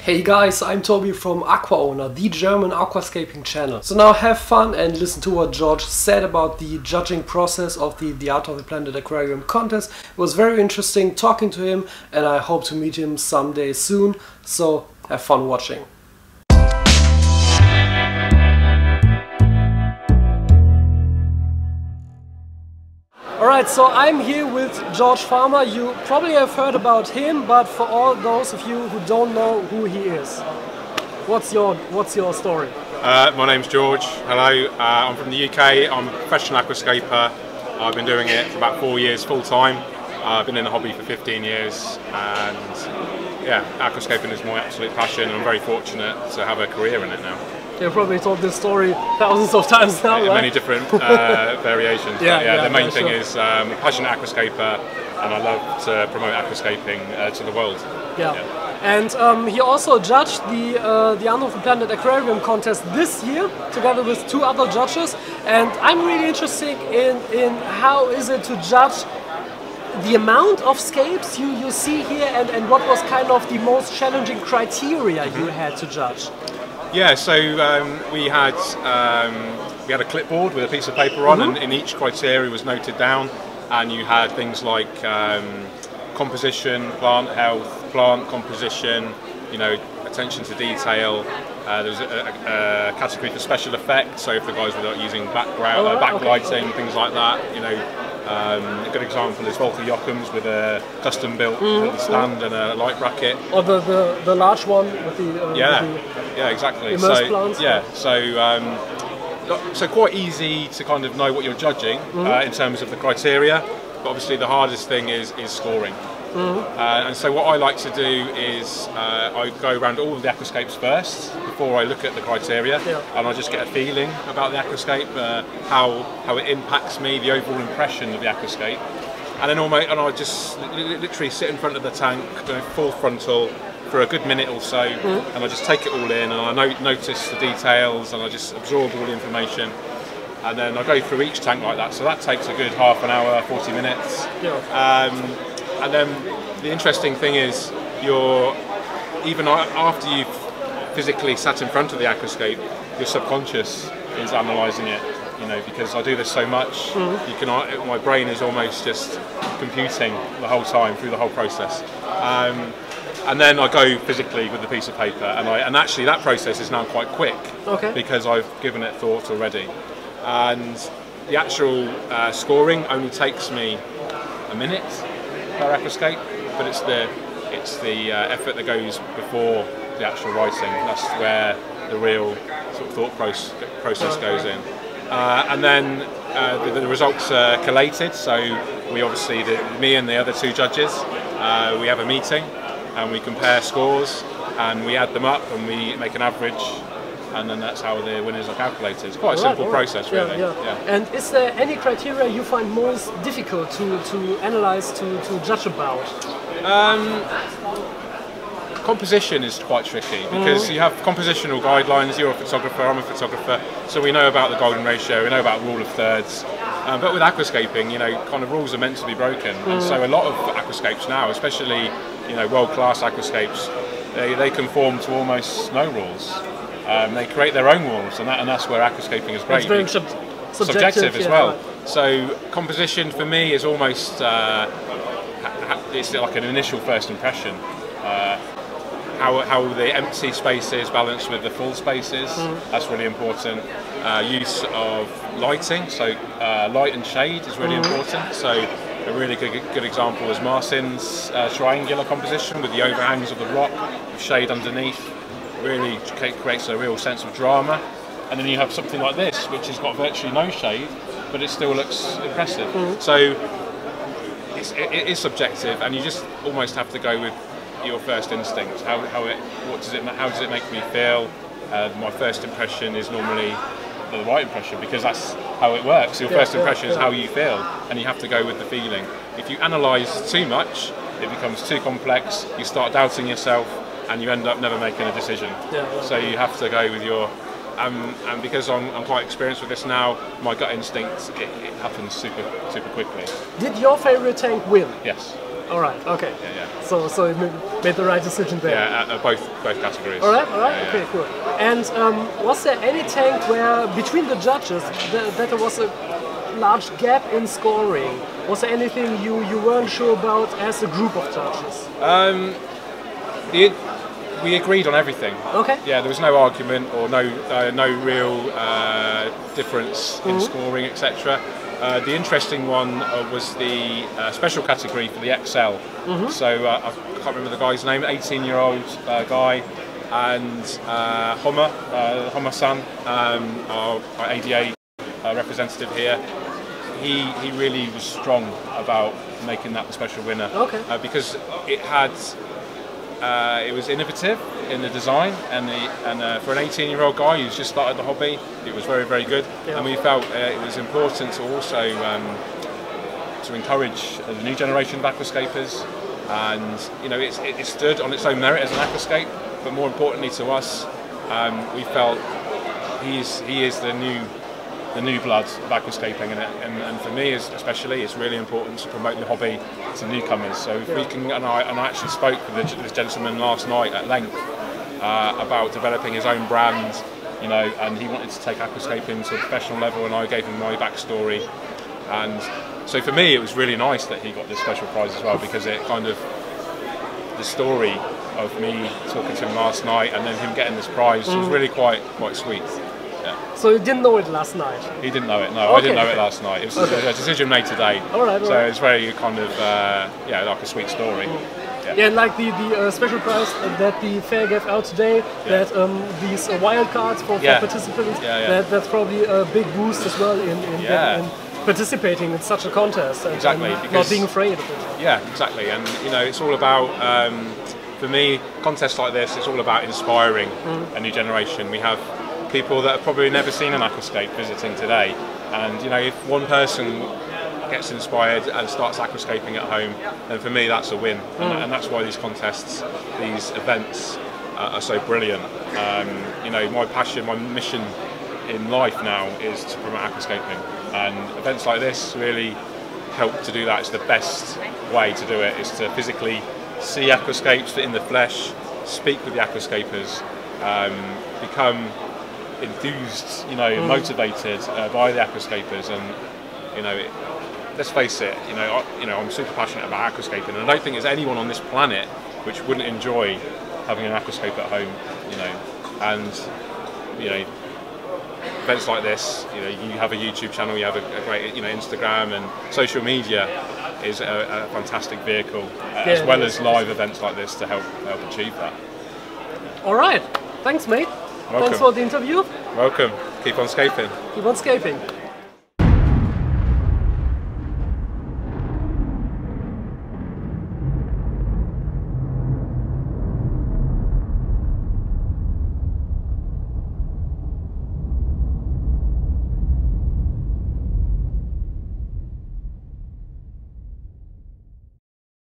Hey guys, I'm Toby from AquaOwner, the German aquascaping channel. So now have fun and listen to what George said about the judging process of the Art of the Planet Aquarium contest. It was very interesting talking to him and I hope to meet him someday soon, so have fun watching. Alright, so I'm here with George Farmer. You probably have heard about him, but for all those of you who don't know who he is, what's your story? My name's George. Hello, I'm from the UK. I'm a professional aquascaper. I've been doing it for about 4 years full time. I've been in the hobby for 15 years and yeah, aquascaping is my absolute passion. I'm very fortunate to have a career in it now. You've probably told this story thousands of times now, right? Many different variations. Yeah, the main thing is I'm a passionate aquascaper and I love to promote aquascaping to the world. Yeah. And he also judged the Art of the Planet Aquarium contest this year together with 2 other judges, and I'm really interested in how is it to judge the amount of scapes you see here and what was kind of the most challenging criteria you had to judge. Yeah, so we had a clipboard with a piece of paper on, and each criteria was noted down, and you had things like composition, plant health, plant composition, attention to detail. There was a category for special effects, so if the guys were using backlighting, things like that, a good example is Volker Jochums with a custom-built stand and a light bracket. Or the large one with the yeah, exactly. Immersed plants. Yeah, so quite easy to kind of know what you're judging in terms of the criteria. But obviously, the hardest thing is scoring. And so what I like to do is I go around all of the aquascapes first before I look at the criteria, and I just get a feeling about the aquascape, how it impacts me, the overall impression of the aquascape, and then I just literally sit in front of the tank, full frontal for a good minute or so, and I just take it all in, and I notice the details, and I just absorb all the information. And then I go through each tank like that, so that takes a good half an hour, 40 minutes. And then the interesting thing is, even after you've physically sat in front of the aquascape, your subconscious is analysing it, because I do this so much, my brain is almost just computing the whole time through the whole process. And then I go physically with the piece of paper, and actually that process is now quite quick, because I've given it thought already. And the actual scoring only takes me a minute per aquascape, but it's the effort that goes before the actual writing. That's where the real sort of thought process goes in. And then the results are collated. So we obviously, me and the other 2 judges, we have a meeting and we compare scores and we add them up and we make an average. And then that's how the winners are calculated. It's quite a simple process, really. Yeah. And is there any criteria you find most difficult to analyze, to judge about? Composition is quite tricky because you have compositional guidelines. You're a photographer, I'm a photographer, so we know about the golden ratio, we know about rule of thirds. But with aquascaping, kind of rules are meant to be broken, and so a lot of aquascapes now, especially world-class aquascapes, they conform to almost no rules. They create their own rules, and that's where aquascaping is great. It's very subjective as well. So composition for me is almost it's like an initial first impression. How the empty space is balanced with the full spaces, that's really important. Use of lighting, so light and shade is really important. So a really good example is Marcin's triangular composition with the overhangs of the rock, with shade underneath. Really creates a real sense of drama. And then you have something like this, which has got virtually no shade, but it still looks impressive. So it is subjective, and you just almost have to go with your first instinct. How does it make me feel? My first impression is normally the right impression, because that's how it works. Your first impression is how you feel, and you have to go with the feeling. If you analyse too much, it becomes too complex. You start doubting yourself, and you end up never making a decision. So you have to go with your, and because I'm quite experienced with this now, my gut instinct, it happens super quickly. Did your favorite tank win? Yes. All right. Okay. Yeah, yeah. So you made the right decision there. Yeah, both categories. All right. Yeah, Okay, yeah. cool. And was there any tank where between the judges that there was a large gap in scoring? Was there anything you weren't sure about as a group of judges? We agreed on everything. Okay. Yeah, there was no argument or no real difference in scoring, etc. The interesting one was the special category for the XL. So I can't remember the guy's name, 18-year-old guy, and Homer-san, our ADA representative here. He really was strong about making that the special winner. Okay. Because it was innovative in the design, and for an 18-year-old guy who's just started the hobby, it was very, very good. Yeah. And we felt it was important to also to encourage the new generation of aquascapers, and it stood on its own merit as an aquascape. But more importantly to us, we felt he is the new blood of aquascaping, and for me especially, it's really important to promote the hobby to newcomers. So if we can, and I actually spoke with this gentleman last night at length about developing his own brand, and he wanted to take aquascaping to a professional level, and I gave him my backstory, and so for me it was really nice that he got this special prize as well, because it kind of, the story of me talking to him last night and then him getting this prize was really quite sweet. So you didn't know it last night? He didn't know it, no. Okay. I didn't know it last night. It was a decision made today. All right. So it's very kind of, like a sweet story. Yeah, and like the special prize that the fair gave out today, that these wild cards for participants, that's probably a big boost as well in participating in such a contest. And, exactly. And not being afraid of it. Yeah, exactly. And it's all about, for me, contests like this, it's all about inspiring a new generation. We have people that have probably never seen an aquascape visiting today, and if one person gets inspired and starts aquascaping at home, then for me that's a win. And that's why these contests, these events are so brilliant. My passion, my mission in life now is to promote aquascaping, and events like this really help to do that. It's the best way to do it, is to physically see aquascapes in the flesh, speak with the aquascapers, become enthused, motivated by the aquascapers, and let's face it, I'm super passionate about aquascaping, and I don't think there's anyone on this planet which wouldn't enjoy having an aquascape at home, and events like this, you have a YouTube channel, you have a great, Instagram, and social media is a fantastic vehicle, as well as live events like this to help achieve that. All right, thanks, mate. Welcome. Thanks for the interview. Welcome. Keep on scaping. Keep on scaping.